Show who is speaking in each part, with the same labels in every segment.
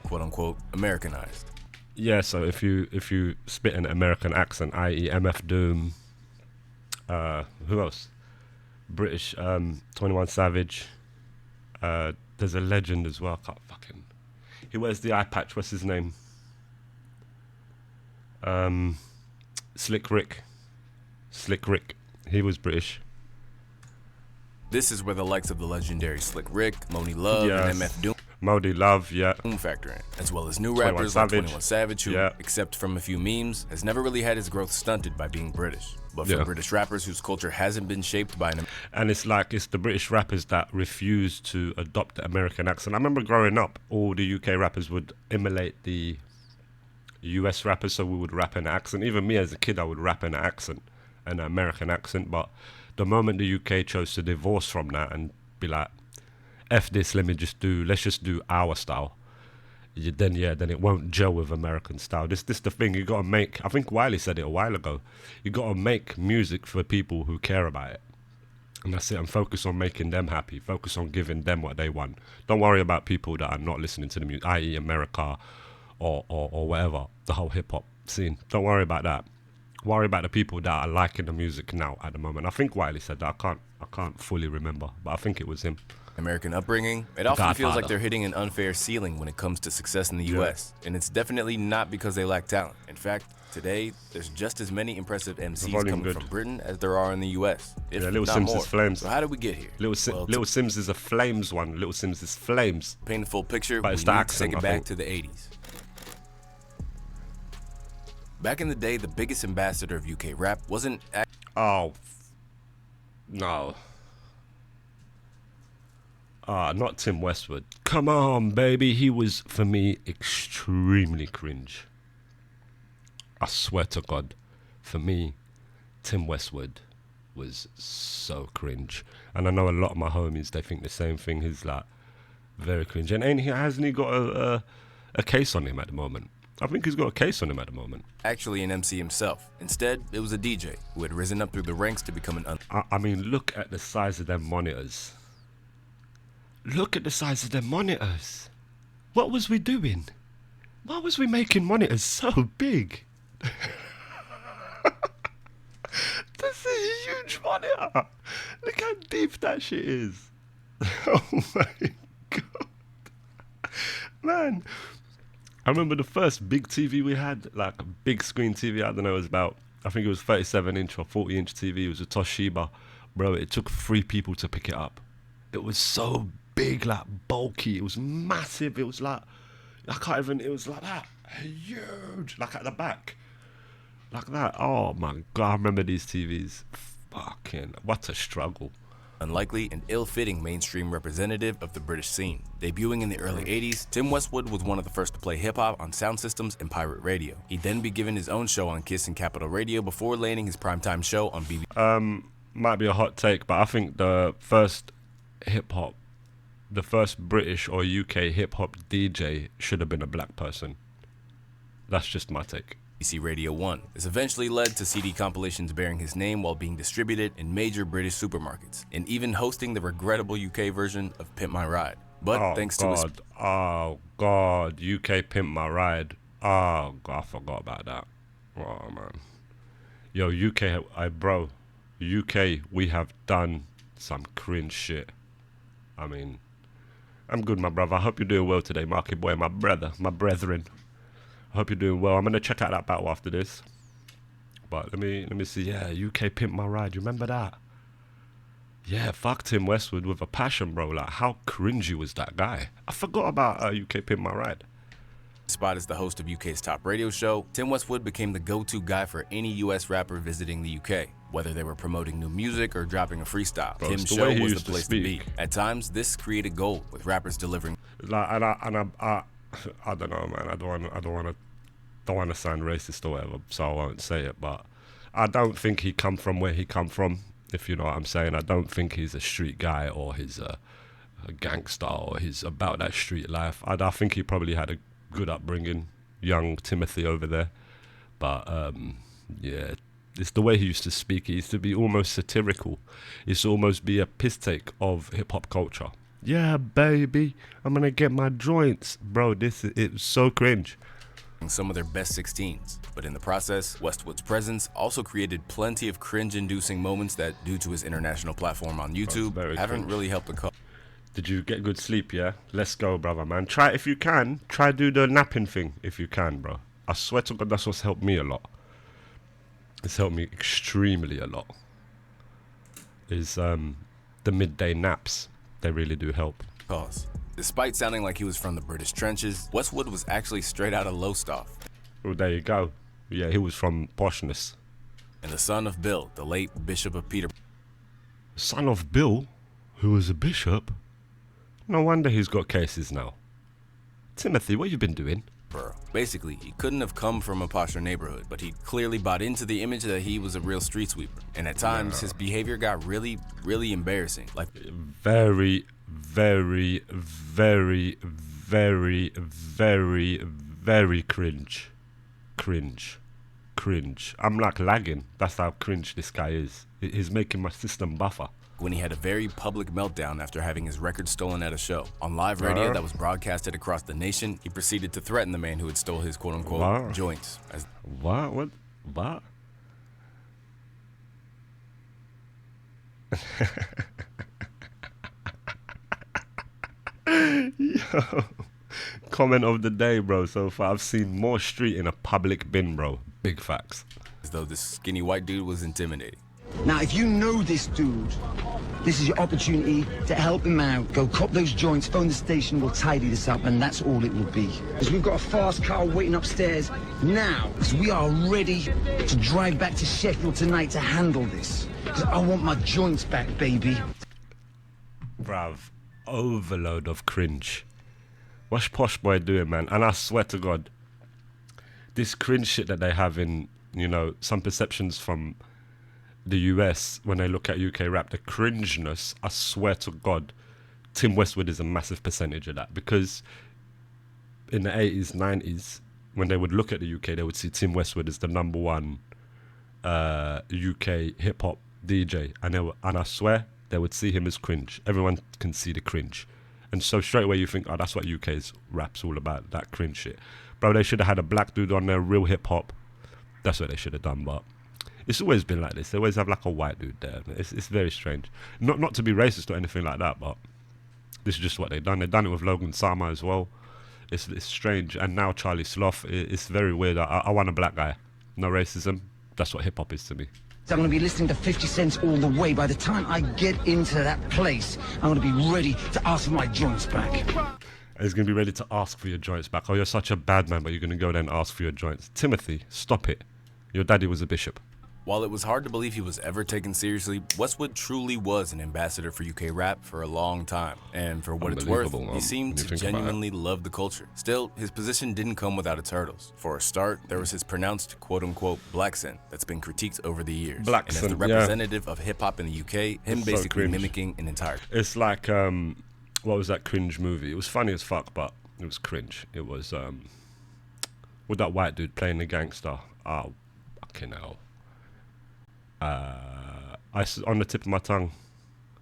Speaker 1: quote unquote Americanized.
Speaker 2: Yeah, so if you spit an American accent, i.e. MF Doom, who else? British, 21 Savage. There's a legend as well. I can't fucking. He wears the eye patch. What's his name? Slick Rick. Slick Rick. He was British.
Speaker 1: This is where the likes of the legendary Slick Rick, Moni Love,
Speaker 2: Yes.
Speaker 1: and MF Doom
Speaker 2: Modi Love, yeah.
Speaker 1: factor in, as well as new
Speaker 2: 21
Speaker 1: rappers like
Speaker 2: Savage.
Speaker 1: 21 Savage, who,
Speaker 2: Yeah.
Speaker 1: except from a few memes, has never really had his growth stunted by being British. But for
Speaker 2: Yeah.
Speaker 1: British rappers whose culture hasn't been shaped by an
Speaker 2: And it's like, it's the British rappers that refuse to adopt the American accent. I remember growing up, all the UK rappers would emulate the US rappers, so we would rap in an accent. Even me as a kid, I would rap in an accent, an American accent. But the moment the UK chose to divorce from that and be like, F this, let's just do our style. Then it won't gel with American style. This the thing you gotta make. I think Wiley said it a while ago. You gotta make music for people who care about it, and that's it. And focus on making them happy. Focus on giving them what they want. Don't worry about people that are not listening to the music, i.e. America, or whatever, the whole hip hop scene. Don't worry about that. Worry about the people that are liking the music now at the moment. I think Wiley said that. I can't fully remember, but I think it was him.
Speaker 1: American upbringing, it often feels like
Speaker 2: Godfather.
Speaker 1: they're hitting an unfair ceiling when it comes to success in the US. And it's definitely not because they lack talent. In fact, today, there's just as many impressive MCs
Speaker 2: volume
Speaker 1: coming
Speaker 2: good.
Speaker 1: from Britain as there are in the US. If
Speaker 2: Yeah, Little
Speaker 1: not
Speaker 2: Sims
Speaker 1: more.
Speaker 2: is flames.
Speaker 1: So how did we get here? Well,
Speaker 2: Little Sims is a flames one. Little Sims is flames.
Speaker 1: to paint the full picture,
Speaker 2: But
Speaker 1: we
Speaker 2: it's
Speaker 1: need
Speaker 2: the
Speaker 1: to
Speaker 2: accent,
Speaker 1: take it
Speaker 2: I
Speaker 1: back
Speaker 2: think.
Speaker 1: to the 80s. Back in the day, the biggest ambassador of UK rap wasn't
Speaker 2: Oh, no. Not Tim Westwood. Come on, baby. He was, for me, extremely cringe. I swear to God. For me, Tim Westwood was so cringe. And I know a lot of my homies, they think the same thing. He's like, very cringe. And hasn't he got a case on him at the moment? I think he's got a case on him at the moment.
Speaker 1: actually an MC himself. Instead, it was a DJ who had risen up through the ranks to become an
Speaker 2: I mean, look at the size of them monitors. Look at the size of them monitors. What was we doing? Why was we making monitors so big? That's a huge monitor. Look how deep that shit is. Oh my God. Man, I remember the first big TV we had, like a big screen TV, I don't know, it was about, I think it was 37 inch or 40 inch TV. It was a Toshiba. Bro, it took 3 people to pick it up. It was so big, like bulky. It was massive. It was like, I can't even, it was like that. Huge. Like at the back. Like that. Oh my God, I remember these TVs. Fucking, what a struggle.
Speaker 1: unlikely and ill-fitting mainstream representative of the British scene. Debuting in the early 80s, Tim Westwood was one of the first to play hip-hop on sound systems and pirate radio. He'd then be given his own show on Kiss and Capital Radio before landing his primetime show on BBC.
Speaker 2: Might be a hot take, but I think the first British or UK hip-hop DJ should have been a black person. That's just my take.
Speaker 1: Radio 1. This eventually led to CD compilations bearing his name while being distributed in major British supermarkets, and even hosting the regrettable UK version of Pimp My Ride. But thanks to his
Speaker 2: Oh God, UK Pimp My Ride. Oh God, I forgot about that. Oh man. Yo, UK, we have done some cringe shit. I mean, I'm good, my brother. I hope you're doing well today, Marky boy, my brother, my brethren. I hope you're doing well. I'm gonna check out that battle after this. But let me see. Yeah, UK Pimp My Ride. You remember that? Yeah, fuck Tim Westwood with a passion, bro. Like, how cringy was that guy? I forgot about UK Pimp My Ride.
Speaker 1: spot as the host of UK's top radio show, Tim Westwood became the go-to guy for any US rapper visiting the UK. Whether they were promoting new music or dropping a freestyle,
Speaker 2: Bro, it's
Speaker 1: Tim's
Speaker 2: the
Speaker 1: show
Speaker 2: way he
Speaker 1: was the
Speaker 2: used to
Speaker 1: place to be.
Speaker 2: speak.
Speaker 1: At times, this created gold, with rappers delivering
Speaker 2: Like, I don't know, man. I don't want to sound racist or whatever, so I won't say it. But I don't think he come from where he come from. If you know what I'm saying, I don't think he's a street guy or he's a gangster or he's about that street life. I think he probably had a good upbringing, young Timothy over there. But yeah, it's the way he used to speak. He used to be almost satirical. He used to almost be a piss take of hip hop culture. Yeah, baby, I'm gonna get my joints. Bro, it's so cringe.
Speaker 1: Some of their best 16s, but in the process, Westwood's presence also created plenty of cringe-inducing moments that, due to his international platform on YouTube, haven't
Speaker 2: cringe.
Speaker 1: really helped the cause.
Speaker 2: Did you get good sleep, yeah? Let's go, brother, man. Try, if you can, try do the napping thing, if you can, bro. I swear to God, that's what's helped me a lot. It's helped me extremely a lot. Is the midday naps. They really do help.
Speaker 1: Despite sounding like he was from the British trenches, Westwood was actually straight out of Lowestoft.
Speaker 2: Well, there you go. Yeah, he was from poshness.
Speaker 1: And the son of Bill, the late Bishop of Peterborough.
Speaker 2: Son of Bill, who was a bishop? No wonder he's got cases now. Timothy, what you been doing?
Speaker 1: Basically, he couldn't have come from a posher neighborhood, but he clearly bought into the image that he was a real street sweeper. And at times, his behavior got really, really embarrassing. Like
Speaker 2: very, very, very, very, very, very cringe. Cringe. I'm like lagging. That's how cringe this guy is. He's making my system buffer.
Speaker 1: When he had a very public meltdown after having his record stolen at a show. On live radio that was broadcasted across the nation, he proceeded to threaten the man who had stole his quote-unquote joints.
Speaker 2: What? Yo, comment of the day, bro. So far, I've seen more street in a public bin, bro. Big facts.
Speaker 1: As though this skinny white dude was intimidating.
Speaker 3: Now, if you know this dude, this is your opportunity to help him out. Go cop those joints, phone the station, we'll tidy this up, and that's all it will be. Because we've got a fast car waiting upstairs now, because we are ready to drive back to Sheffield tonight to handle this. Because I want my joints back, baby.
Speaker 2: Bruv, overload of cringe. What's Posh Boy doing, man? And I swear to God, this cringe shit that they have in, you know, some perceptions from the US when they look at UK rap, the cringeness, I swear to God, Tim Westwood is a massive percentage of that. Because in the 80s, 90s, when they would look at the UK, they would see Tim Westwood as the number one UK hip-hop DJ. And I swear, they would see him as cringe. Everyone can see the cringe. And so straight away you think, oh, that's what UK's rap's all about, that cringe shit. Bro, they should have had a black dude on there, real hip-hop. That's what they should have done, but it's always been like this. They always have like a white dude there. It's very strange. Not to be racist or anything like that, but this is just what they've done. They've done it with Logan Sama as well. It's strange. And now Charlie Sloth. It's very weird. I want a black guy. No racism. That's what hip hop is to me.
Speaker 3: I'm going to be listening to 50 Cent all the way. By the time I get into that place, I'm going to be ready to ask for my joints back.
Speaker 2: He's going to be ready to ask for your joints back. Oh, you're such a bad man, but you're going to go there and ask for your joints. Timothy, stop it. Your daddy was a bishop.
Speaker 1: While it was hard to believe he was ever taken seriously, Westwood truly was an ambassador for UK rap for a long time. And for what it's worth, he seemed to genuinely love the culture. Still, his position didn't come without its hurdles. For a start, there was his pronounced quote-unquote blaccent that's been critiqued over the years.
Speaker 2: Blaccent,
Speaker 1: and as the representative of hip-hop in the UK, him
Speaker 2: it's
Speaker 1: basically
Speaker 2: so
Speaker 1: mimicking an entire...
Speaker 2: It's like, what was that cringe movie? It was funny as fuck, but it was cringe. It was, with that white dude playing the gangster. Oh, fucking hell. On the tip of my tongue,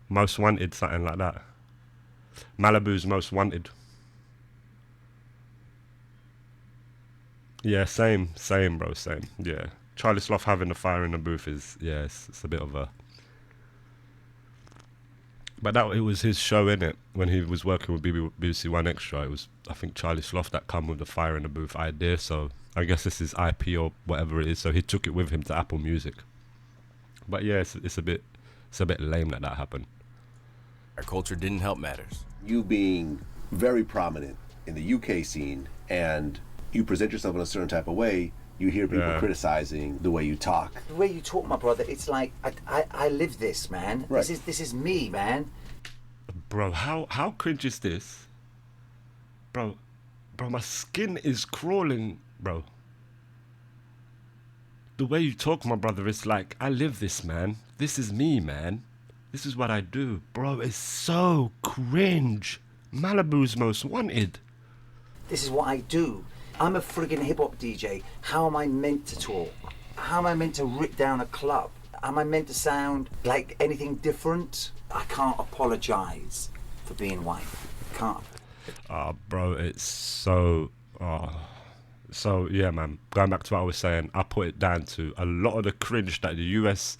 Speaker 2: Most Wanted, something like that. Malibu's Most Wanted. Yeah, same, bro, same. Yeah, Charlie Sloth having the fire in the booth is, yeah, it's a bit of a. But it was his show, innit? When he was working with BBC One Extra, it was, I think, Charlie Sloth that come with the fire in the booth idea. So I guess this is IP or whatever it is. So he took it with him to Apple Music. But yeah, it's a bit lame that happened.
Speaker 1: Our culture didn't help matters.
Speaker 4: You being very prominent in the UK scene and you present yourself in a certain type of way, you hear people criticizing the way you talk.
Speaker 3: The way you talk, my brother, it's like, I live this, man.
Speaker 4: Right.
Speaker 3: This is me, man.
Speaker 2: Bro, how cringe is this? Bro, my skin is crawling, bro. The way you talk, my brother, it's like, I live this, man. This is me, man. This is what I do. Bro, it's so cringe. Malibu's Most Wanted.
Speaker 3: This is what I do. I'm a friggin' hip-hop DJ. How am I meant to talk? How am I meant to rip down a club? Am I meant to sound like anything different? I can't apologise for being white. Can't.
Speaker 2: Bro, it's so... So, yeah, man, going back to what I was saying, I put it down to a lot of the cringe that the US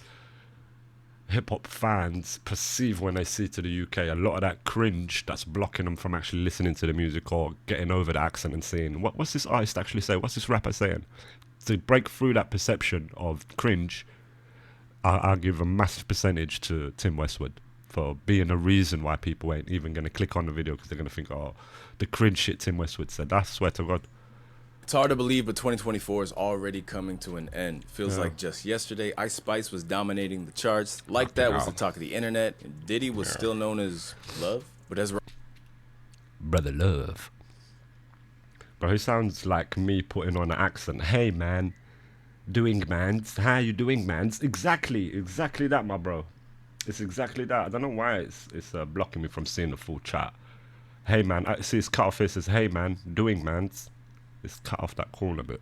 Speaker 2: hip-hop fans perceive when they see to the UK. A lot of that cringe that's blocking them from actually listening to the music or getting over the accent and seeing, what's this artist actually saying? What's this rapper saying? To break through that perception of cringe, I'll give a massive percentage to Tim Westwood for being a reason why people ain't even going to click on the video because they're going to think, oh, the cringe shit Tim Westwood said. I swear to God.
Speaker 1: It's hard to believe, but 2024 is already coming to an end. Feels like just yesterday, Ice Spice was dominating the charts. Like That was the talk of the internet, and Diddy was still known as Love. But as
Speaker 2: Brother Love. Bro, he sounds like me putting on an accent. Hey, man. Doing, mans. How you doing, mans? Exactly that, my bro. It's exactly that. I don't know why it's blocking me from seeing the full chat. Hey, man. I see it's cut off. It says, hey, man. Doing, mans. It's cut off that corner bit.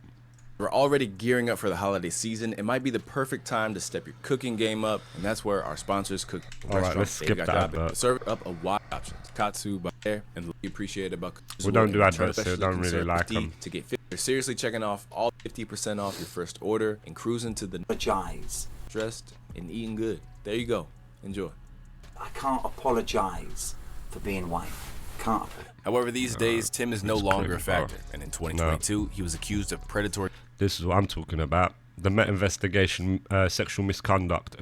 Speaker 1: we're already gearing up for the holiday season, it might be the perfect time to step your cooking game up, and that's where our sponsors cook.
Speaker 2: All right, let's skip that advert.
Speaker 1: Serve up a wide options. Katsu by Air, and we appreciate about.
Speaker 2: We don't do adverts here. Don't really like them.
Speaker 1: To get fit, you're seriously checking off all 50% off your first order and cruising to the
Speaker 3: Apologize.
Speaker 1: dressed and eating good. There you go. Enjoy.
Speaker 3: I can't apologize for being white. Can't.
Speaker 1: However, these days, Tim is no longer a
Speaker 2: crazy,
Speaker 1: factor, and in 2022, he was accused of predatory.
Speaker 2: This is what I'm talking about. The Met investigation, sexual misconduct,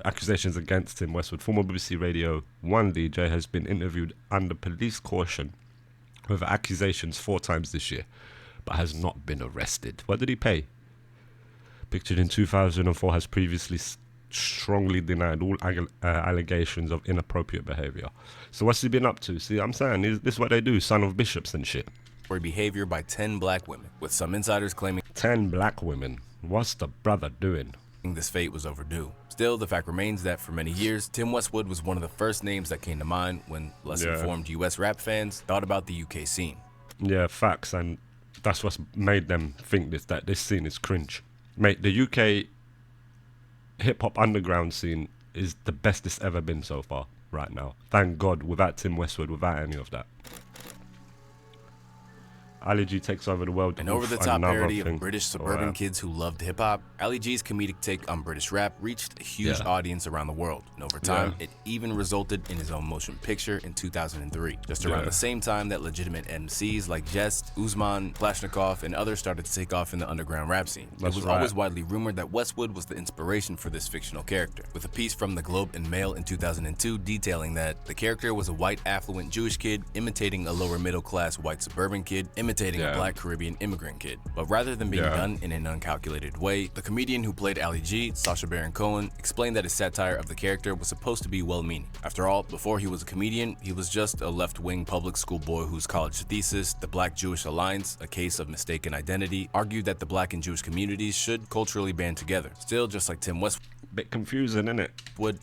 Speaker 2: accusations against Tim Westwood. Former BBC Radio 1 DJ has been interviewed under police caution over accusations 4 times this year, but has not been arrested. What did he pay? Pictured in 2004, has previously strongly denied all allegations of inappropriate behaviour. So what's he been up to? See, I'm saying, this is what they do, son of bishops and shit.
Speaker 1: Behavior by 10 black women, with some insiders claiming
Speaker 2: 10 black women. What's the brother doing?
Speaker 1: this fate was overdue. Still, the fact remains that for many years, Tim Westwood was one of the first names that came to mind when less informed US rap fans thought about the UK scene.
Speaker 2: Yeah, facts, and that's what's made them think that this scene is cringe. Mate, the UK hip-hop underground scene is the best it's ever been so far, right now. Thank God, without Tim Westwood, without any of that. Ali G takes over the world.
Speaker 1: An over-the-top parody of British suburban kids who loved hip-hop, Ali G's comedic take on British rap reached a huge audience around the world. And over time, it even resulted in his own motion picture in 2003, just around the same time that legitimate MCs like Jest, Usman, Kalashnikov, and others started to take off in the underground rap scene. It was always widely rumored that Westwood was the inspiration for this fictional character, with a piece from the Globe and Mail in 2002 detailing that the character was a white, affluent Jewish kid imitating a lower middle-class white suburban kid imitating a black Caribbean immigrant kid. But rather than being done in an uncalculated way, the comedian who played Ali G, Sacha Baron Cohen, explained that his satire of the character was supposed to be well-meaning. After all, before he was a comedian, he was just a left-wing public school boy whose college thesis, The Black-Jewish Alliance, A Case of Mistaken Identity, argued that the black and Jewish communities should culturally band together. Still, just like Tim Westwood,
Speaker 2: bit confusing, innit?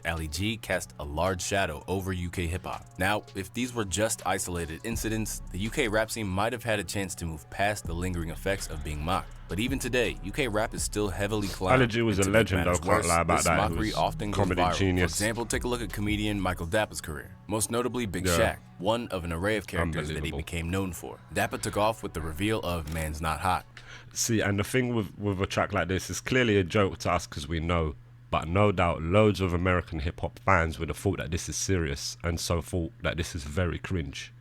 Speaker 1: Ali G cast a large shadow over UK hip-hop. Now, if these were just isolated incidents, the UK rap scene might have had a chance to move past the lingering effects of being mocked. But even today, UK rap is still heavily clowned.
Speaker 2: Ali G was a legend, though, can't lie about that.
Speaker 1: Mockery often goes
Speaker 2: comedy
Speaker 1: viral.
Speaker 2: genius.
Speaker 1: For example, take a look at comedian Michael Dappa's career. Most notably, Big Shaq, one of an array of characters that he became known for. Dappa took off with the reveal of Man's Not Hot.
Speaker 2: See, and the thing with a track like this, is clearly a joke to us because we know. But no doubt, loads of American hip-hop fans would have thought that this is serious, and so thought that this is very cringe.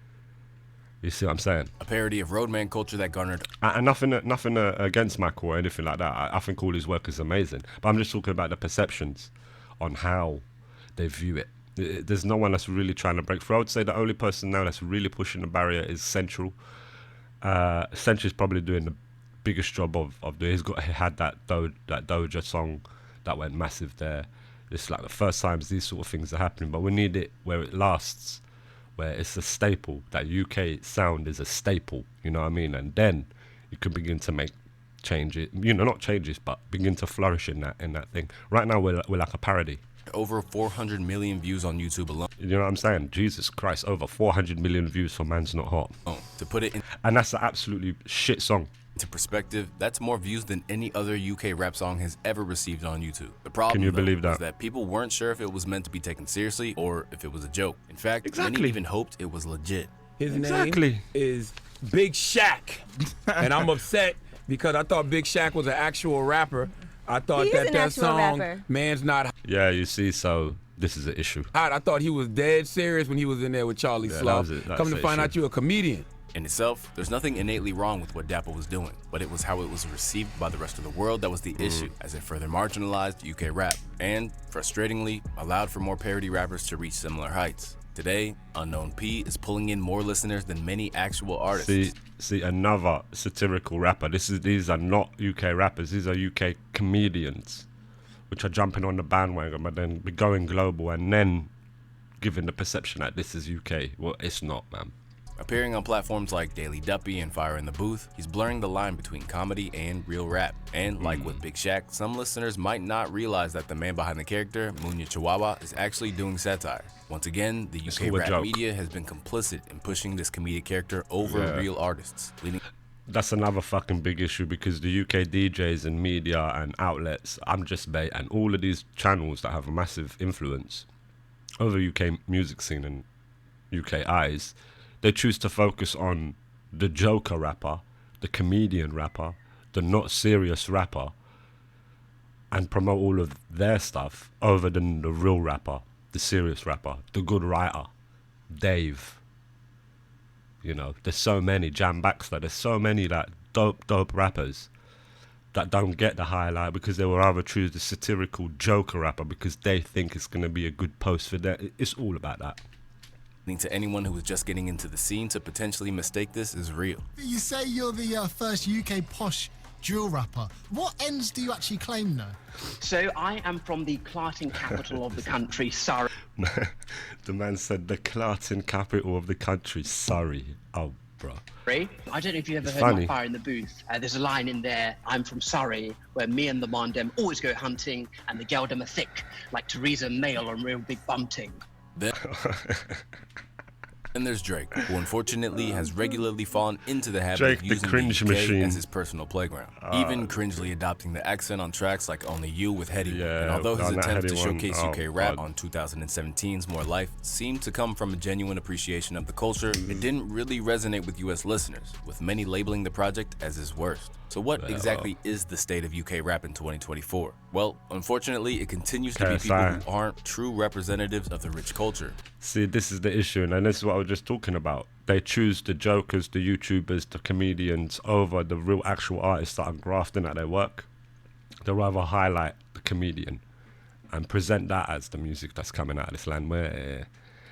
Speaker 2: You see what I'm saying?
Speaker 1: A parody of roadman culture that garnered...
Speaker 2: And nothing against Michael or anything like that. I think all his work is amazing. But I'm just talking about the perceptions on how they view it. There's no one that's really trying to break through. I would say the only person now that's really pushing the barrier is Central. Central's probably doing the biggest job of doing. He had that Doja song that went massive there. It's like the first times these sort of things are happening, but we need it where it lasts, where it's a staple. That UK sound is a staple, you know what I mean? And then you can begin to make changes, not changes, but begin to flourish in that thing. Right now we're like a parody.
Speaker 1: Over 400 million views on YouTube alone.
Speaker 2: You know what I'm saying? Jesus Christ, over 400 million views for Man's Not Hot.
Speaker 1: To put it in,
Speaker 2: and that's an absolutely shit song.
Speaker 1: To perspective, that's more views than any other UK rap song has ever received on YouTube. The problem,
Speaker 2: Can you
Speaker 1: though,
Speaker 2: believe that?
Speaker 1: is that people weren't sure if it was meant to be taken seriously or if it was a joke. In fact,
Speaker 2: Exactly.
Speaker 1: many even hoped it was legit.
Speaker 5: His
Speaker 2: Exactly.
Speaker 5: name is Big Shaq, and I'm upset because I thought Big Shaq was an actual rapper. I thought
Speaker 6: He is an
Speaker 5: that
Speaker 6: actual
Speaker 5: song,
Speaker 6: rapper.
Speaker 5: Man's Not
Speaker 2: Yeah, you see, so this is an issue.
Speaker 5: Hot, I thought he was dead serious when he was in there with Charlie
Speaker 2: Yeah, that
Speaker 5: Slough.
Speaker 2: was it. That's
Speaker 5: Come to
Speaker 2: the
Speaker 5: find
Speaker 2: issue.
Speaker 5: out you a comedian.
Speaker 1: In itself, there's nothing innately wrong with what Dapper was doing, but it was how it was received by the rest of the world that was the issue, as it further marginalized UK rap, and, frustratingly, allowed for more parody rappers to reach similar heights. Today, Unknown P is pulling in more listeners than many actual artists.
Speaker 2: See, another satirical rapper. These are not UK rappers. These are UK comedians, which are jumping on the bandwagon, but then be going global and then giving the perception that this is UK. Well, it's not, man.
Speaker 1: Appearing on platforms like Daily Duppy and Fire in the Booth, he's blurring the line between comedy and real rap. And like with Big Shaq, some listeners might not realize that the man behind the character, Munya Chihuahua, is actually doing satire. Once again, the UK
Speaker 2: all a
Speaker 1: rap
Speaker 2: joke.
Speaker 1: media has been complicit in pushing this comedic character over real artists, leading
Speaker 2: That's another fucking big issue because the UK DJs and media and outlets, I'm Just Bait, and all of these channels that have a massive influence over UK music scene and UK eyes, they choose to focus on the joker rapper, the comedian rapper, the not serious rapper, and promote all of their stuff over than the real rapper, the serious rapper, the good writer, Dave. You know, there's so many, Jam Baxter, there's so many that dope rappers that don't get the highlight because they will rather choose the satirical joker rapper because they think it's going to be a good post for them. It's all about that.
Speaker 1: to anyone who is just getting into the scene to potentially mistake this is real.
Speaker 7: You say you're the first UK posh drill rapper. What ends do you actually claim now?
Speaker 8: So I am from the clarting capital of the country, Surrey.
Speaker 2: The man said the clarting capital of the country, Surrey. Oh, bro.
Speaker 8: I don't know if you ever heard
Speaker 2: funny.
Speaker 8: my Fire in the Booth. There's a line in there, I'm from Surrey, where me and the man dem always go hunting, and the gal dem are thick, like Theresa Mail on real big bunting.
Speaker 1: Then there's Drake, who unfortunately has regularly fallen into the habit
Speaker 2: Drake,
Speaker 1: of
Speaker 2: the
Speaker 1: using
Speaker 2: cringe
Speaker 1: the UK
Speaker 2: machine.
Speaker 1: as his personal playground, even cringely adopting the accent on tracks like Only You with Hetty.
Speaker 2: Yeah,
Speaker 1: and although his
Speaker 2: on that
Speaker 1: attempts to
Speaker 2: Hetty one,
Speaker 1: showcase
Speaker 2: oh,
Speaker 1: UK rap
Speaker 2: God.
Speaker 1: on 2017's More Life seemed to come from a genuine appreciation of the culture, it didn't really resonate with US listeners, with many labeling the project as his worst. So what exactly is the state of UK rap in 2024? Well, unfortunately, it continues to be people
Speaker 2: KSI.
Speaker 1: who aren't true representatives of the rich culture.
Speaker 2: See, this is the issue, and this is what I was just talking about. They choose the jokers, the YouTubers, the comedians over the real actual artists that are grafting at their work. They rather highlight the comedian and present that as the music that's coming out of this land. Where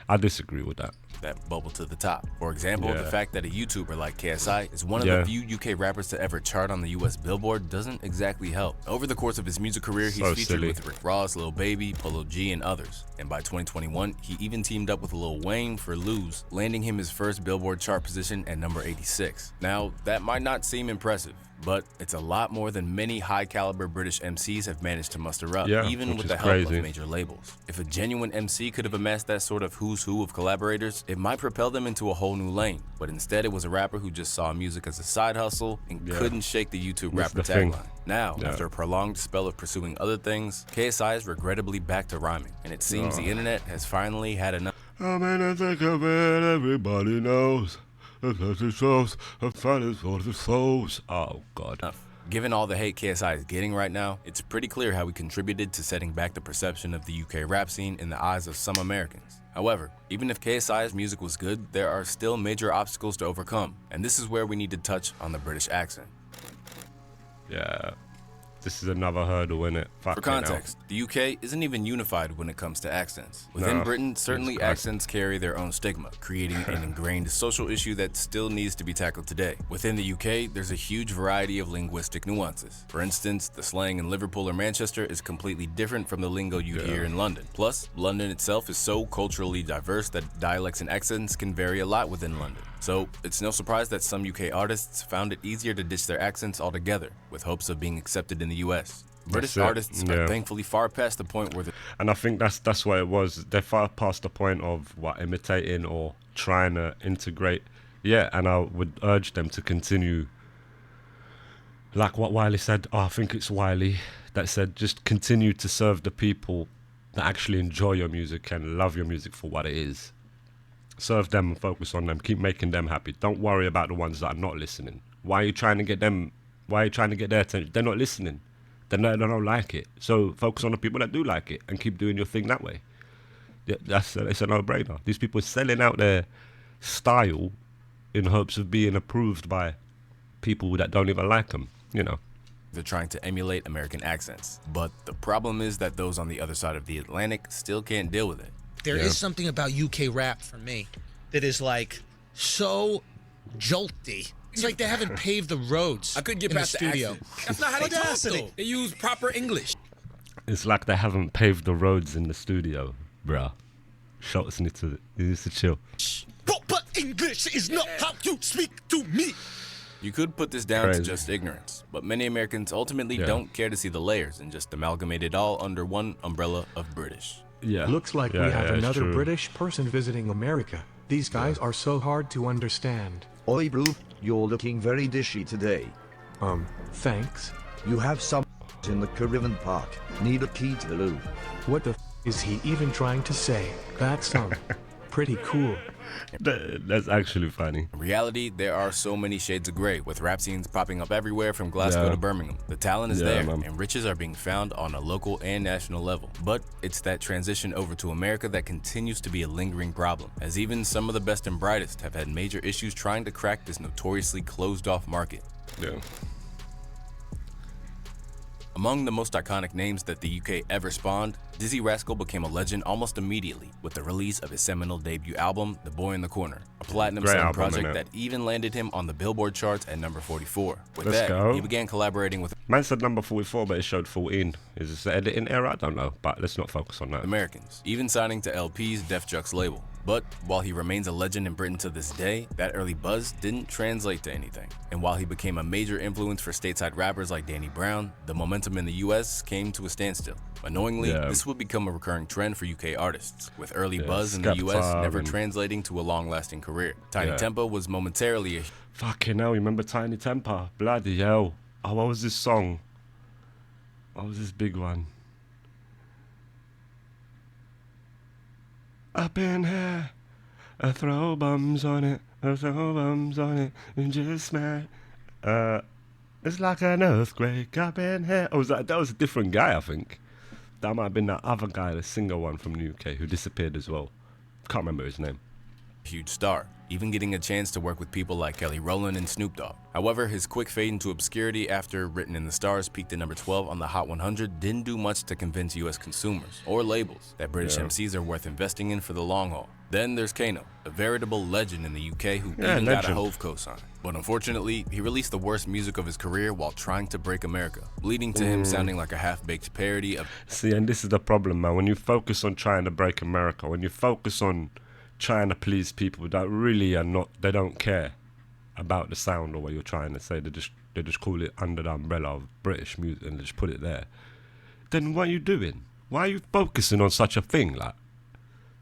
Speaker 2: I disagree with that.
Speaker 1: That bubble to the top. For example,
Speaker 2: Yeah.
Speaker 1: the fact that a YouTuber like KSI is one of
Speaker 2: Yeah.
Speaker 1: the few UK rappers to ever chart on the US Billboard doesn't exactly help. Over the course of his music career, he's
Speaker 2: So
Speaker 1: featured
Speaker 2: silly.
Speaker 1: with Rick Ross, Lil Baby, Polo G, and others. And by 2021, he even teamed up with Lil Wayne for Lose, landing him his first Billboard chart position at number 86. Now, that might not seem impressive, but it's a lot more than many high-caliber British MCs have managed to muster up,
Speaker 2: Yeah,
Speaker 1: even
Speaker 2: which
Speaker 1: with
Speaker 2: is
Speaker 1: the help
Speaker 2: crazy.
Speaker 1: of major labels. If a genuine MC could have amassed that sort of who's who of collaborators, it might propel them into a whole new lane. But instead, it was a rapper who just saw music as a side hustle and
Speaker 2: Yeah.
Speaker 1: couldn't shake the YouTube
Speaker 2: That's
Speaker 1: rapper
Speaker 2: the thing.
Speaker 1: tagline. Now,
Speaker 2: Yeah.
Speaker 1: after a prolonged spell of pursuing other things, KSI is regrettably back to rhyming, and it seems the internet has finally had enough.
Speaker 2: I mean, I think of it, everybody knows. The shows, the fight is for the souls. Oh, God.
Speaker 1: Given all the hate KSI is getting right now, it's pretty clear how he contributed to setting back the perception of the UK rap scene in the eyes of some Americans. However, even if KSI's music was good, there are still major obstacles to overcome, and this is where we need to touch on the British accent.
Speaker 2: Yeah. This is another hurdle, innit?
Speaker 1: For context, the UK isn't even unified when it comes to accents. Within
Speaker 2: No,
Speaker 1: Britain, certainly
Speaker 2: Jesus Christ.
Speaker 1: accents carry their own stigma, creating an ingrained social issue that still needs to be tackled today. Within the UK, there's a huge variety of linguistic nuances. For instance, the slang in Liverpool or Manchester is completely different from the lingo you hear in London. Plus, London itself is so culturally diverse that dialects and accents can vary a lot within London. So, it's no surprise that some UK artists found it easier to ditch their accents altogether, with hopes of being accepted in the US. British
Speaker 2: it,
Speaker 1: artists
Speaker 2: yeah.
Speaker 1: are thankfully far past the point where
Speaker 2: And I think that's what it was. They're far past the point of imitating or trying to integrate. Yeah, and I would urge them to continue Like what Wiley said, I think it's Wiley that said, just continue to serve the people that actually enjoy your music and love your music for what it is. Serve them and focus on them. Keep making them happy. Don't worry about the ones that are not listening. Why are you trying to get them? Why are you trying to get their attention? They're not listening. They don't like it. So focus on the people that do like it and keep doing your thing that way. Yeah, it's a no-brainer. These people are selling out their style in hopes of being approved by people that don't even like them, you know.
Speaker 1: They're trying to emulate American accents. But the problem is that those on the other side of the Atlantic still can't deal with it.
Speaker 6: There is something about UK rap for me that is like so jolty. It's like they haven't paved the roads.
Speaker 5: I couldn't get
Speaker 6: in
Speaker 5: past
Speaker 6: the
Speaker 5: the
Speaker 6: studio.
Speaker 5: accent. That's not how they talk, though. They use proper English.
Speaker 2: It's like they haven't paved the roads in the studio, bruh. Schultz needs to chill.
Speaker 6: Proper English is not how you speak to me.
Speaker 1: You could put this down
Speaker 2: Crazy.
Speaker 1: to just ignorance, but many Americans ultimately don't care to see the layers and just amalgamate it all under one umbrella of British.
Speaker 2: Yeah.
Speaker 9: Looks like we have
Speaker 2: it's
Speaker 9: another
Speaker 2: true.
Speaker 9: British person visiting America. These guys are so hard to understand.
Speaker 10: Oi bro, you're looking very dishy today.
Speaker 9: Thanks.
Speaker 10: You have some in the Caribbean Park. Need a key to the loo.
Speaker 9: What the is he even trying to say? That's pretty cool.
Speaker 2: That's actually funny.
Speaker 1: In reality, there are so many shades of gray, with rap scenes popping up everywhere from Glasgow to Birmingham. The talent is there,
Speaker 2: man.
Speaker 1: and riches are being found on a local and national level. But it's that transition over to America that continues to be a lingering problem, as even some of the best and brightest have had major issues trying to crack this notoriously closed-off market.
Speaker 2: Yeah.
Speaker 1: Among the most iconic names that the UK ever spawned, Dizzy Rascal became a legend almost immediately with the release of his seminal debut album, The Boy in the Corner, a platinum-selling
Speaker 2: album,
Speaker 1: project
Speaker 2: innit?
Speaker 1: that even landed him on the Billboard charts at number 44. With
Speaker 2: Let's
Speaker 1: that,
Speaker 2: go.
Speaker 1: he began collaborating with
Speaker 2: Man said number 44, but it showed 14. Is this the editing error? I don't know, but let's not focus on that.
Speaker 1: Americans, even signing to LP's Def Jux label. But while he remains a legend in Britain to this day, that early buzz didn't translate to anything. And while he became a major influence for stateside rappers like Danny Brown, the momentum in the US came to a standstill. Annoyingly, this would become a recurring trend for UK artists, with early buzz in the US
Speaker 2: Skepta
Speaker 1: never
Speaker 2: and-
Speaker 1: translating to a long-lasting career. Tiny Tempo was momentarily a
Speaker 2: Fucking hell, you remember Tiny Temper? Bloody hell. Oh, what was this song? What was this big one? Up in here, I throw bums on it, and just mad. It's like an earthquake up in here. Oh, that was a different guy, I think. That might have been that other guy, the singer one from the UK, who disappeared as well. Can't remember his name.
Speaker 1: huge star, even getting a chance to work with people like Kelly Rowland and Snoop Dogg. However, his quick fade into obscurity after Written in the Stars peaked at number 12 on the Hot 100 didn't do much to convince US consumers or labels that British MCs are worth investing in for the long haul. Then there's Kano, a veritable legend in the UK who even got a Hove cosign. But unfortunately, he released the worst music of his career while trying to break America, leading to him sounding like a half-baked parody of...
Speaker 2: See, and this is the problem, man. When you focus on trying to break America, when you focus on trying to please people that really are not, they don't care about the sound or what you're trying to say, they just call it under the umbrella of British music and just put it there. Then what are you doing? Why are you focusing on such a thing? Like,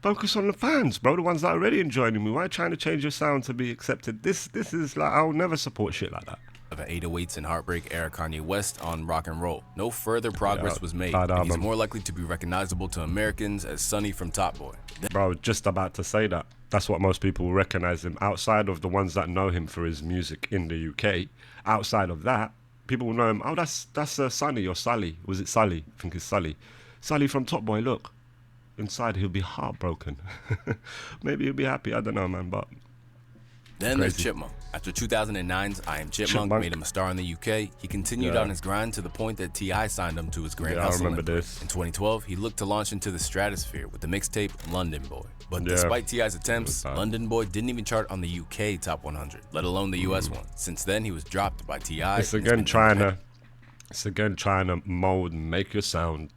Speaker 2: focus on the fans, bro, the ones that are already enjoying me. Why are you trying to change your sound to be accepted? This is like, I'll never support shit like that.
Speaker 1: Of an 808s and Heartbreak era Kanye West on Rock and Roll. No further progress was made,
Speaker 2: bad
Speaker 1: and he's
Speaker 2: album.
Speaker 1: more likely to be recognizable to Americans as Sonny from Top Boy.
Speaker 2: Bro, just about to say that. That's what most people will recognize him. Outside of the ones that know him for his music in the UK, outside of that, people will know him. Oh, that's Sonny or Sully. Was it Sully? I think it's Sully. Sully from Top Boy, look. Inside he'll be heartbroken. Maybe he'll be happy, I don't know, man, but...
Speaker 1: Then there's
Speaker 2: Crazy.
Speaker 1: Chipmunk. After 2009's I Am Chipmunk made him a star in the UK, he continued on his grind to the point that T.I. signed him to his Grand
Speaker 2: Yeah, I
Speaker 1: Hustle
Speaker 2: remember
Speaker 1: label.
Speaker 2: this.
Speaker 1: In 2012, he looked to launch into the stratosphere with the mixtape London Boy. But despite T.I.'s attempts,
Speaker 2: bad.
Speaker 1: London Boy didn't even chart on the UK Top 100, let alone the US one. Since then, he was dropped by T.I.
Speaker 2: It's again trying to mold and make your sound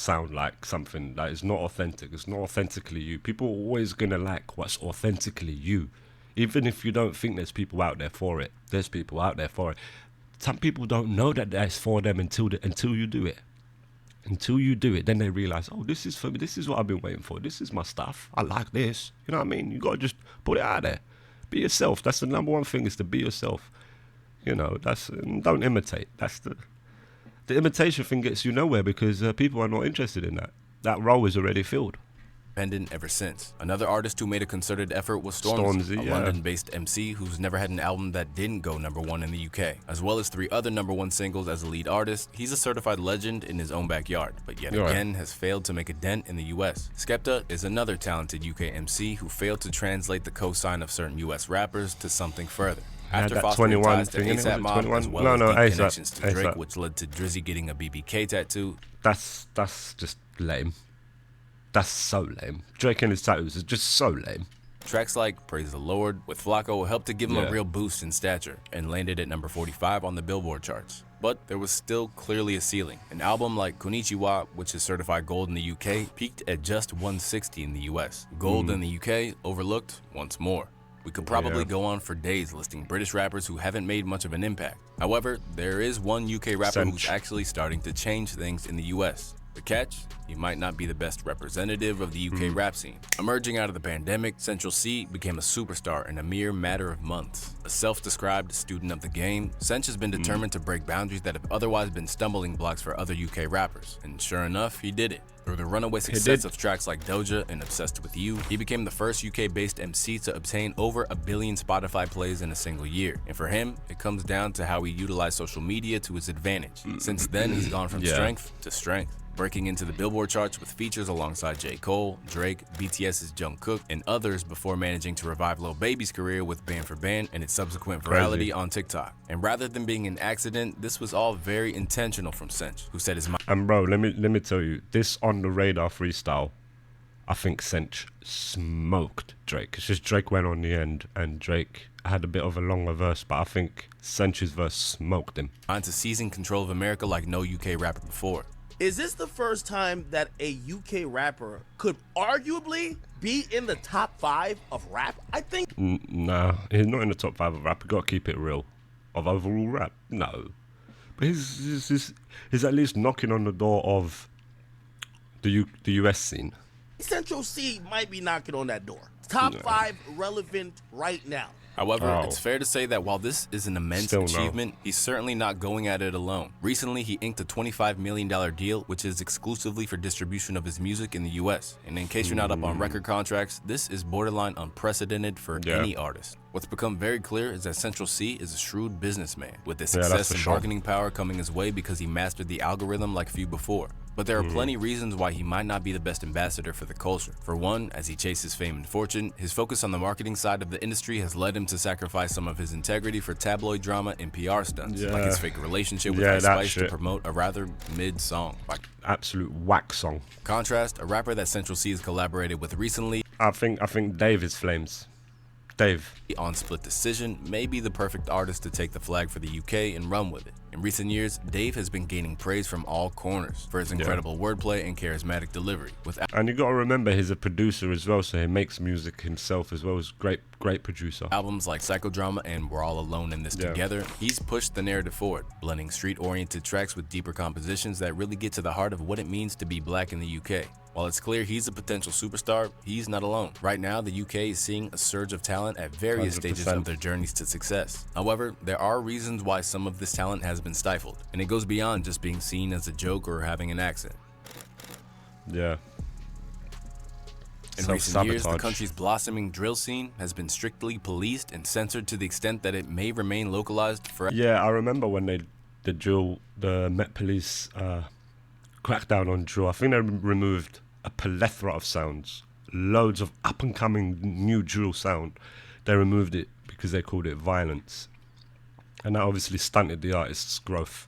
Speaker 2: like something that is not authentic. It's not authentically you. People are always gonna like what's authentically you. Even if you don't think there's people out there for it, there's people out there for it. Some people don't know that that's for them until you do it. Until you do it, then they realize, oh, this is for me. This is what I've been waiting for. This is my stuff. I like this. You know what I mean? You gotta just put it out there. Be yourself. That's the number one thing, is to be yourself. You know, don't imitate. That's the imitation thing gets you nowhere because people are not interested in that. That role is already filled.
Speaker 1: Ever since. Another artist who made a concerted effort was Stormzy, a London-based MC who's never had an album that didn't go #1 in the UK. As well as 3 other #1 singles as a lead artist, he's a certified legend in his own backyard, but yet again has failed to make a dent in the US. Skepta is another talented UK MC who failed to translate the cosign of certain US rappers to something further. After fostering ties to ASAP Mob, as well as deep connections to Drake, which led to Drizzy getting a BBK tattoo.
Speaker 2: That's just lame. That's so lame. Drake and his tattoos is just so lame.
Speaker 1: Tracks like Praise the Lord with Flacco helped to give him a real boost in stature and landed at number 45 on the Billboard charts. But there was still clearly a ceiling. An album like Konnichiwa, which is certified gold in the UK, peaked at just 160 in the US. Gold in the UK, overlooked once more. We could probably go on for days listing British rappers who haven't made much of an impact. However, there is one UK rapper who's actually starting to change things in the US. The catch? He might not be the best representative of the UK rap scene. Emerging out of the pandemic, Central C became a superstar in a mere matter of months. A self-described student of the game, Cench has been determined to break boundaries that have otherwise been stumbling blocks for other UK rappers. And sure enough, he did it. Through the runaway success of tracks like Doja and Obsessed With You, he became the first UK-based MC to obtain over 1 billion Spotify plays in a single year. And for him, it comes down to how he utilized social media to his advantage. Since then, he's gone from strength to strength, breaking into the Billboard charts with features alongside J. Cole, Drake, BTS's Jungkook, and others before managing to revive Lil Baby's career with Band for Band and its subsequent virality on TikTok. And rather than being an accident, this was all very intentional from Cench, who said his mind.
Speaker 2: And bro, let me tell you, this On The Radar freestyle, I think Cench smoked Drake. It's just Drake went on the end and Drake had a bit of a longer verse, but I think Cench's verse smoked him.
Speaker 1: To seizing control of America like no UK rapper before.
Speaker 11: Is this the first time that a UK rapper could arguably be in the top 5 of rap? I think.
Speaker 2: Nah, he's not in the top 5 of rap. You gotta keep it real. Of overall rap, no. But he's at least knocking on the door of the US scene.
Speaker 11: Central C might be knocking on that door. Top 5 relevant right now.
Speaker 1: However, it's fair to say that while this is an immense achievement, he's certainly not going at it alone. Recently, he inked a $25 million deal, which is exclusively for distribution of his music in the US. And in case you're not up on record contracts, this is borderline unprecedented for any artist. What's become very clear is that Central C is a shrewd businessman, with his success and bargaining power coming his way because he mastered the algorithm like few before. But there are plenty reasons why he might not be the best ambassador for the culture. For one, as he chases fame and fortune, his focus on the marketing side of the industry has led him to sacrifice some of his integrity for tabloid drama and PR stunts, like his fake relationship with Ice Spice to promote a rather mid song.
Speaker 2: Absolute whack song.
Speaker 1: Contrast, a rapper that Central C has collaborated with recently,
Speaker 2: I think Dave is Flames. Dave.
Speaker 1: On Split Decision may be the perfect artist to take the flag for the UK and run with it. In recent years, Dave has been gaining praise from all corners for his incredible wordplay and charismatic delivery.
Speaker 2: And you gotta remember, he's a producer as well, so he makes music himself as well as great producer.
Speaker 1: Albums like Psychodrama and We're All Alone in This Together, he's pushed the narrative forward, blending street-oriented tracks with deeper compositions that really get to the heart of what it means to be black in the UK. While it's clear he's a potential superstar, he's not alone. Right now, the UK is seeing a surge of talent at various
Speaker 2: 100%.
Speaker 1: stages of their journeys to success. However, there are reasons why some of this talent has been stifled, and it goes beyond just being seen as a joke or having an accent.
Speaker 2: Yeah.
Speaker 1: In recent years, the country's blossoming drill scene has been strictly policed and censored to the extent that it may remain localized forever.
Speaker 2: Yeah, I remember when the Met Police crackdown on drill. I think they removed a plethora of sounds, loads of up-and-coming new drill sound. They removed it because they called it violence, and that obviously stunted the artist's growth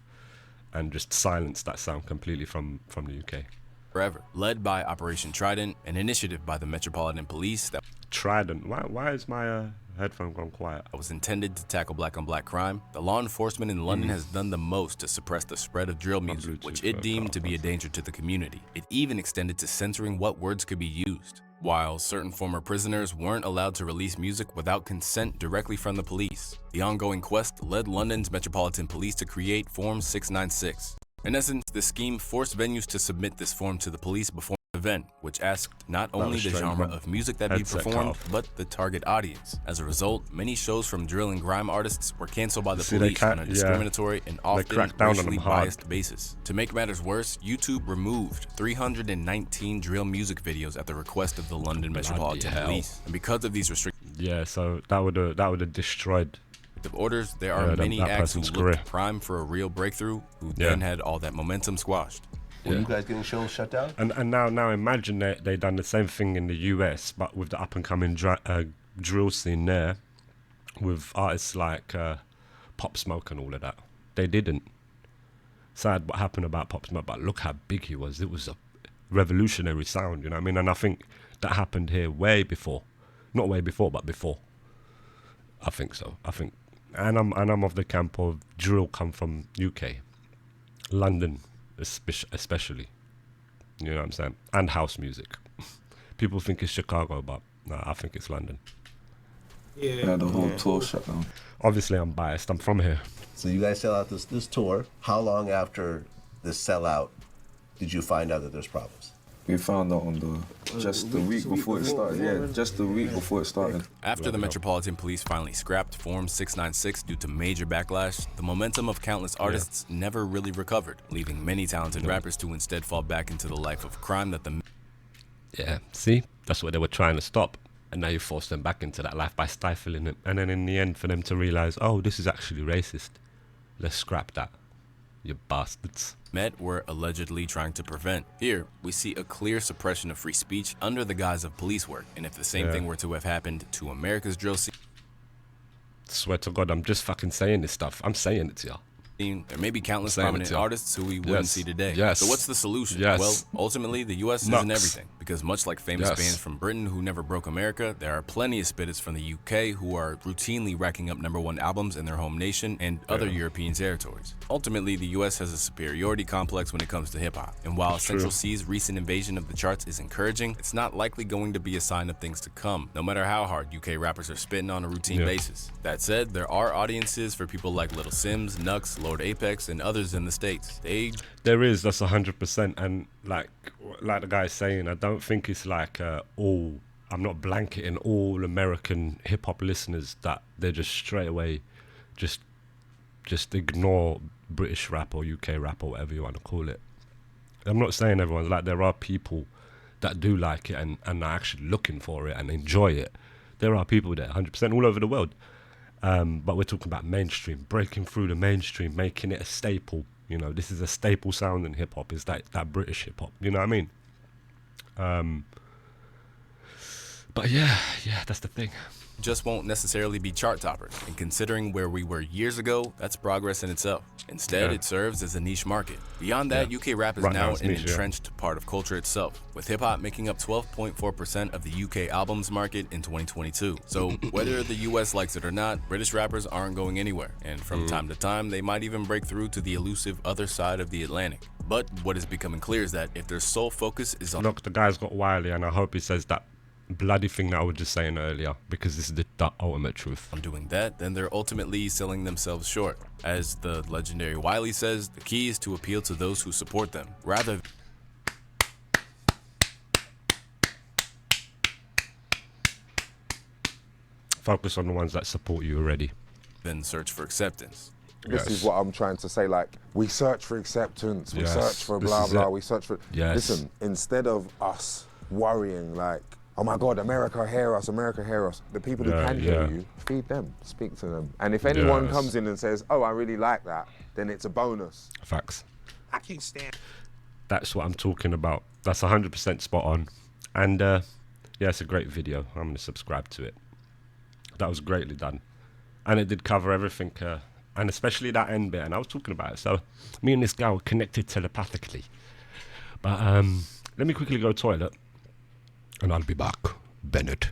Speaker 2: and just silenced that sound completely from the UK.
Speaker 1: Forever. Led by Operation Trident, an initiative by the Metropolitan Police that
Speaker 2: Trident. Why is my headphone gone quiet?
Speaker 1: Was intended to tackle black-on-black crime. The law enforcement in London has done the most to suppress the spread of drill music, which it deemed to be a danger to the community. It even extended to censoring what words could be used, while certain former prisoners weren't allowed to release music without consent directly from the police. The ongoing quest led London's Metropolitan Police to create Form 696. In essence, the scheme forced venues to submit this form to the police before event, which asked not only the genre of music that be
Speaker 2: Headset
Speaker 1: performed,
Speaker 2: cut off.
Speaker 1: but the target audience. As a result, many shows from drill and grime artists were canceled by the
Speaker 2: See, they
Speaker 1: police on a
Speaker 2: yeah.
Speaker 1: discriminatory and often
Speaker 2: cracked down on them
Speaker 1: racially
Speaker 2: hard.
Speaker 1: biased basis. To make matters worse, YouTube removed 319 drill music videos at the request of the London Metropolitan
Speaker 2: hell.
Speaker 1: Police. And because of these restrictive
Speaker 2: Yeah, so that would have destroyed
Speaker 1: orders, there are
Speaker 2: Yeah,
Speaker 1: many
Speaker 2: that
Speaker 1: acts who
Speaker 2: person's
Speaker 1: looked
Speaker 2: career.
Speaker 1: prime for a real breakthrough, who
Speaker 2: Yeah.
Speaker 1: then had all that momentum squashed.
Speaker 4: Were you guys getting shows shut down?
Speaker 2: And now imagine they done the same thing in the US, but with the up and coming drill scene there, with artists like Pop Smoke and all of that. They didn't. Sad what happened about Pop Smoke, but look how big he was. It was a revolutionary sound, you know what I mean? And I think that happened here way before, not way before, but before. I think so. And I'm of the camp of drill come from UK, London. Especially, you know what I'm saying, and house music. People think it's Chicago, but no, I think it's London.
Speaker 12: Yeah, the whole tour shut down.
Speaker 2: Obviously, I'm biased. I'm from here.
Speaker 4: So you guys sell out this tour. How long after the sellout did you find out that there's problems?
Speaker 12: We found out on just the week before it started. Yeah, just the week before it started.
Speaker 1: After the Metropolitan Police finally scrapped Form 696 due to major backlash, the momentum of countless artists never really recovered, leaving many talented rappers to instead fall back into the life of crime that the...
Speaker 2: Yeah, see? That's what they were trying to stop. And now you force them back into that life by stifling it. And then in the end, for them to realize, oh, this is actually racist. Let's scrap that. You bastards.
Speaker 1: Met were allegedly trying to prevent. Here, we see a clear suppression of free speech under the guise of police work. And if the same thing were to have happened to America's drill scene,
Speaker 2: Swear to God, I'm just fucking saying this stuff. I'm saying it to y'all.
Speaker 1: there may be countless
Speaker 2: Saying it
Speaker 1: prominent
Speaker 2: to you.
Speaker 1: artists who we wouldn't see today.
Speaker 2: Yes.
Speaker 1: So what's the solution?
Speaker 2: Yes.
Speaker 1: Well, ultimately, the U.S.
Speaker 2: Nux.
Speaker 1: isn't everything. Because much like famous
Speaker 2: Yes.
Speaker 1: bands from Britain who never broke America, there are plenty of spitters from the U.K. who are routinely racking up #1 albums in their home nation and other European territories. Ultimately, the U.S. has a superiority complex when it comes to hip-hop. And while Central C's recent invasion of the charts is encouraging, it's not likely going to be a sign of things to come, no matter how hard UK rappers are spitting on a routine basis. That said, there are audiences for people like Little Sims, Nux, Lord Apex, and others in the States.
Speaker 2: There is, that's 100%, and like the guy's saying, I don't think it's like I'm not blanketing all American hip hop listeners that they're just straight away just ignore British rap or UK rap or whatever you want to call it. I'm not saying everyone's like, there are people that do like it and are actually looking for it and enjoy it. There are people there, 100% all over the world. But we're talking about mainstream, breaking through the mainstream, making it a staple. You know, this is a staple sound in hip hop. Is that British hip hop? You know what I mean? But yeah, that's the thing.
Speaker 1: Just won't necessarily be chart toppers, and considering where we were years ago, that's progress in itself. Instead, it serves as a niche market. Beyond that, UK rap is
Speaker 2: Right
Speaker 1: now
Speaker 2: now it's
Speaker 1: an
Speaker 2: niche,
Speaker 1: entrenched part of culture itself, with hip-hop making up 12.4% of the UK albums market in 2022. So whether the US likes it or not, British rappers aren't going anywhere, and from time to time, they might even break through to the elusive other side of the Atlantic. But what is becoming clear is that if their sole focus is on...
Speaker 2: Look, the guy's got wily, and I hope he says that bloody thing that I was just saying earlier, because this is the ultimate truth.
Speaker 1: On doing that, then they're ultimately selling themselves short. As the legendary Wiley says, the key is to appeal to those who support them, rather
Speaker 2: focus on the ones that support you already
Speaker 1: than search for acceptance.
Speaker 13: This is what I'm trying to say. Like, we search for acceptance, we
Speaker 2: Yes,
Speaker 13: search for
Speaker 2: this
Speaker 13: blah
Speaker 2: is
Speaker 13: blah,
Speaker 2: it.
Speaker 13: we search for.
Speaker 2: Yes.
Speaker 13: Listen, instead of us worrying like, oh my God, America hear us, America hear us. The people who can hear you, feed them, speak to them. And if anyone comes in and says, oh, I really like that, then it's a bonus.
Speaker 2: Facts.
Speaker 6: I can't stand.
Speaker 2: That's what I'm talking about. That's 100% spot on. And yeah, it's a great video. I'm going to subscribe to it. That was greatly done. And it did cover everything, and especially that end bit. And I was talking about it. So me and this guy were connected telepathically. But let me quickly go to the toilet. And I'll be back. Bennett.